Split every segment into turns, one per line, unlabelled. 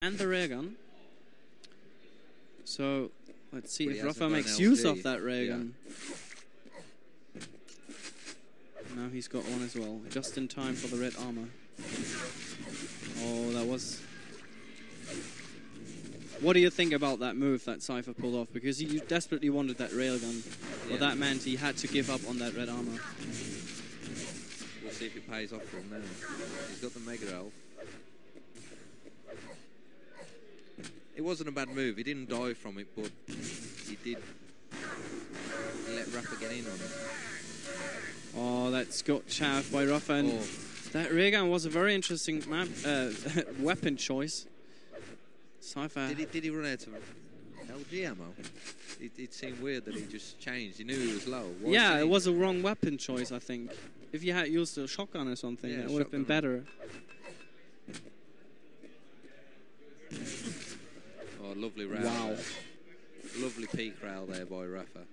and the railgun. So let's see if Rapha makes use of that railgun. Yeah. Now he's got one as well, just in time for the red armor. Oh, that was... What do you think about that move that Cypher pulled off? Because he desperately wanted that railgun. Yeah. Well, that meant he had to give up on that red armor.
We'll see if it pays off for him now. He's got the Mega Elf. It wasn't a bad move. He didn't die from it, but he did let Rapha get in on it.
Oh, that's got chaffed by Rapha. And that railgun was a very interesting map, weapon choice. Cypher.
Did he run out of LG ammo? It seemed weird that he just changed. He knew he was low.
Yeah, it was a wrong weapon choice, I think. If you had used a shotgun or something, that would have been better.
Oh, lovely rail.
Wow.
Lovely peak rail there by Rapha.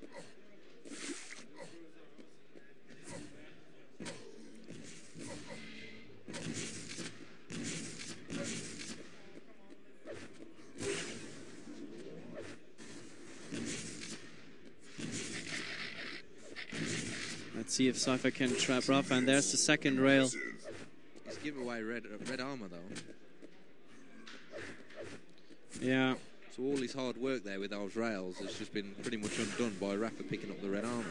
Let's see if Cypher can trap Rapha, and there's the second rail.
He's given away red armor though.
Yeah.
So all his hard work there with those rails has just been pretty much undone by Rapha picking up the red armor.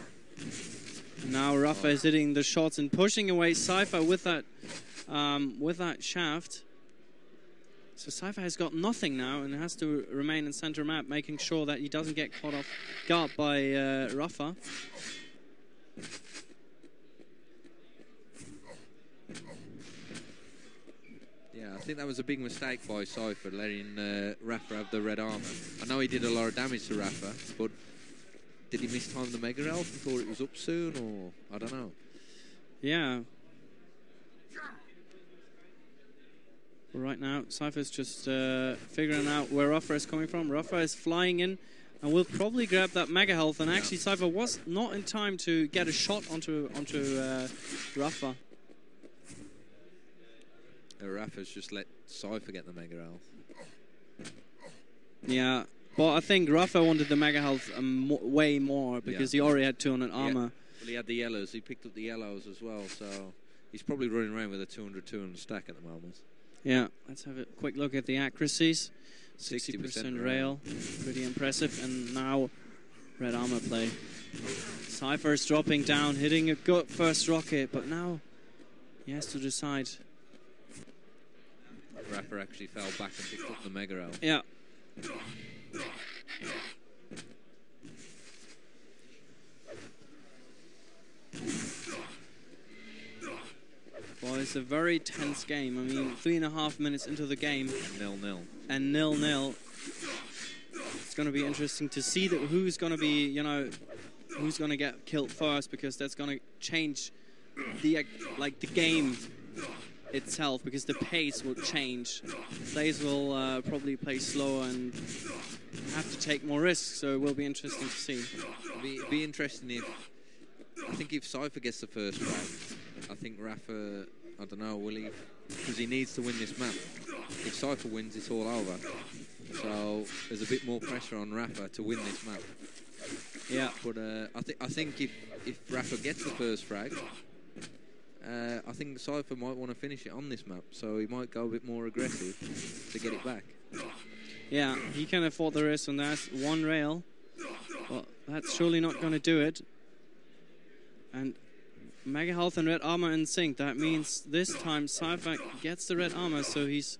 Now Rapha is hitting the shots and pushing away Cypher with that shaft. So Cypher has got nothing now and has to remain in center map, making sure that he doesn't get caught off guard by Rapha.
Yeah, I think that was a big mistake by Cypher, letting Rapha have the red armor. I know he did a lot of damage to Rapha, but did he mistime the Mega Elf and thought it was up soon, or I don't know.
Yeah. Well, right now, Cypher's just figuring out where Rapha is coming from. Rapha is flying in and will probably grab that Mega Health, and actually Cypher was not in time to get a shot onto Rapha.
Rapha's just let Cypher get the Mega Health.
Yeah, but I think Rapha wanted the Mega Health way more because he already had 200 armor.
Well, he had the yellows. He picked up the yellows as well, so he's probably running around with a 200 stack at the moment.
Yeah, let's have a quick look at the accuracies. 60% rail, pretty impressive. And now red armor play. Cypher's dropping down, hitting a good first rocket, but now he has to decide.
Rapha actually fell back and picked up the Mega Elf.
Yeah. Well, it's a very tense game. I mean, 3.5 minutes into the game.
0-0.
And 0-0. It's going to be interesting to see that who's going to be, who's going to get killed first, because that's going to change the game itself, because the pace will change. Players will probably play slower and have to take more risks, so it will be interesting to see.
It'd be interesting if Cypher gets the first round. I think Rapha, I don't know, will he? Because he needs to win this map. If Cypher wins, it's all over. So there's a bit more pressure on Rapha to win this map.
Yeah.
But I think if Rapha gets the first frag, I think Cypher might want to finish it on this map. So he might go a bit more aggressive to get it back.
Yeah, he can afford the risk on that. One rail. Well, that's surely not going to do it. And Mega Health and red armor in sync. That means this time Cypher gets the red armor, so he's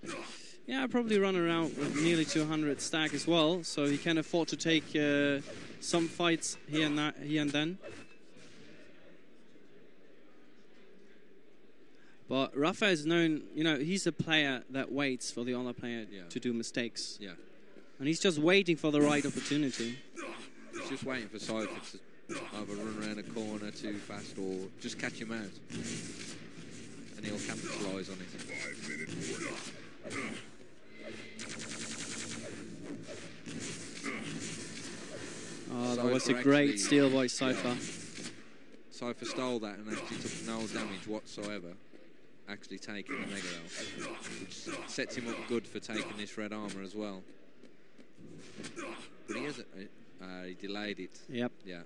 probably run around with nearly 200 stack as well, so he can afford to take some fights here and then. But Rapha is known, he's a player that waits for the other player to do mistakes. Yeah. And he's just waiting for the right opportunity.
He's just waiting for Cypher to either run around a corner too fast or just catch him out. And he'll capitalise on it. 5-minute warning.
Oh, that was a great steal by Cypher.
Cypher stole that and actually took no damage whatsoever. actually taking the Mega Elf, which sets him up good for taking this red armor as well. But he hasn't. He delayed it.
Yep.
Yeah.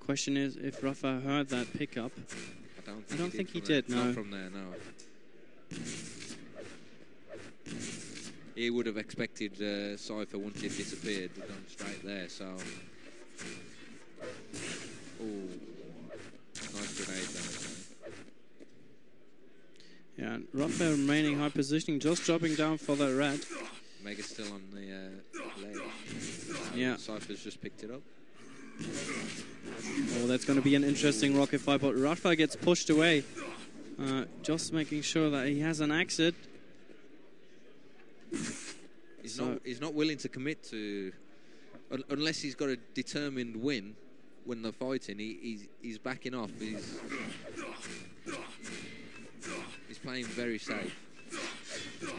Question is if Rapha heard that pickup.
I don't think
he did. No.
Not from there. No. He would have expected Cypher once he disappeared to gone straight there. So. Oh. Nice grenade there.
Yeah, and Rapha remaining high positioning, just dropping down for the red.
Mega's still on the ledge.
Yeah.
Cypher's just picked it up.
Oh, that's going to be an interesting rocket fight, but Rapha gets pushed away. Just making sure that he has an exit.
He's not willing to commit to, unless he's got a determined win when they're fighting. He's backing off. He's playing very safe.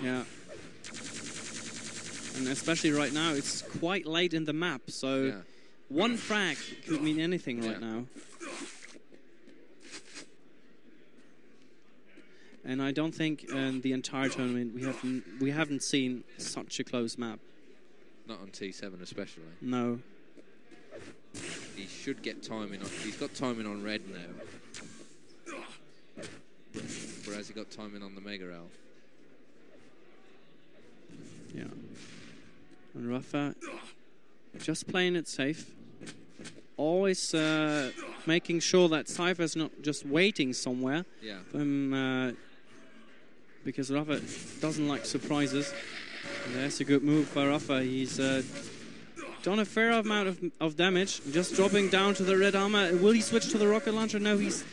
Yeah. And especially right now, it's quite late in the map, so
Yeah.
one frag could mean anything right now. And I don't think in the entire tournament we haven't seen such a close map.
Not on T7 especially.
No.
He should get timing on. He's got timing on red now. Whereas he got timing on the Mega Elf.
Yeah. And Rapha just playing it safe. Always making sure that Cypher's not just waiting somewhere.
Yeah.
Because Rapha doesn't like surprises. And that's a good move for Rapha. He's done a fair amount of damage. Just dropping down to the red armor. Will he switch to the rocket launcher? No, he's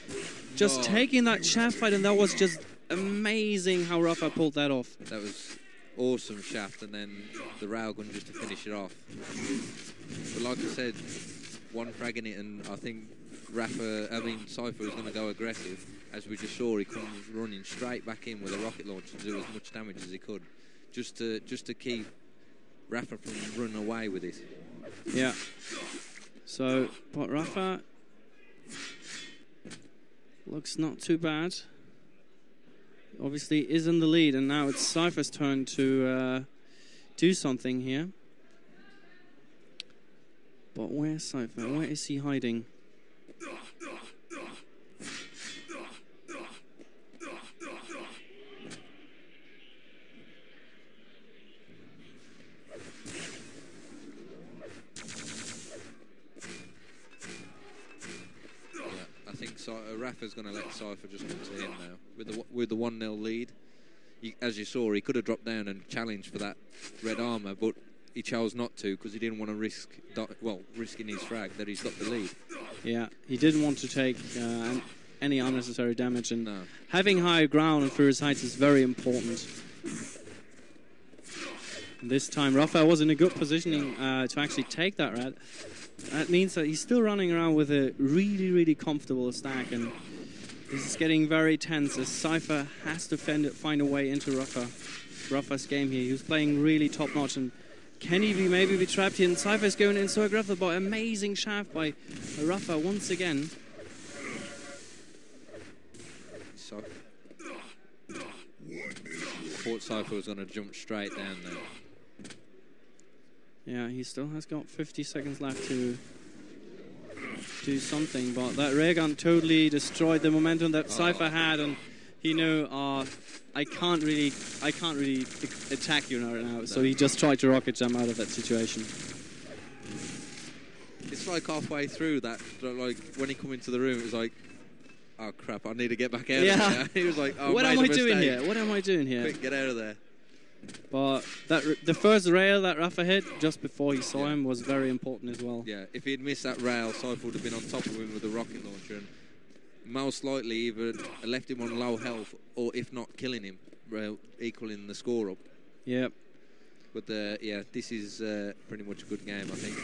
just taking that shaft fight, and that was just amazing how Rapha pulled that off.
That was awesome shaft, and then the railgun just to finish it off. But like I said, one frag in it, and I think Cypher was going to go aggressive. As we just saw, he comes running straight back in with a rocket launcher to do as much damage as he could, just to keep Rapha from running away with it.
Yeah. So, but Rapha looks not too bad. Obviously is in the lead, and now it's Cypher's turn to do something here. But where's Cypher? Where is he hiding?
Rapha's going to let Cypher just come to him now with the 1-0 lead. As you saw, he could have dropped down and challenged for that red armor, but he chose not to because he didn't want to risking his frag that he's got the lead. Yeah,
he didn't want to take any unnecessary damage, and having high ground and Furious Heights is very important. This time, Rapha was in a good positioning to actually take that red. That means that he's still running around with a really, really comfortable stack, and this is getting very tense as Cypher has to find a way into Rapha's game here. He was playing really top-notch, and can he maybe be trapped here? And Cypher's going in so aggressive, but amazing shaft by Rapha once again.
Thought Cypher was going to jump straight down there.
Yeah, he still has got 50 seconds left to do something, but that ray gun totally destroyed the momentum that Cypher had, and he knew I can't really attack you right now, so he just tried to rocket jump out of that situation.
It's like halfway through that, like when he come into the room, it was like, oh crap, I need to get back out of there. He was like, oh,
what am I doing here? What am I doing here?
Quick, get out of there.
But the first rail that Rapha hit just before he saw him was very important as well.
Yeah, if he had missed that rail, Cypher would have been on top of him with a rocket launcher, and most likely either left him on low health, or if not killing him, equaling the score up.
Yep.
But yeah, this is pretty much a good game, I think.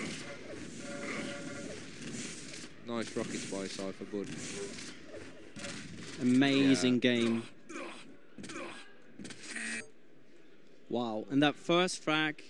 Nice rockets by Cypher, good.
Amazing game. Wow, and that first frag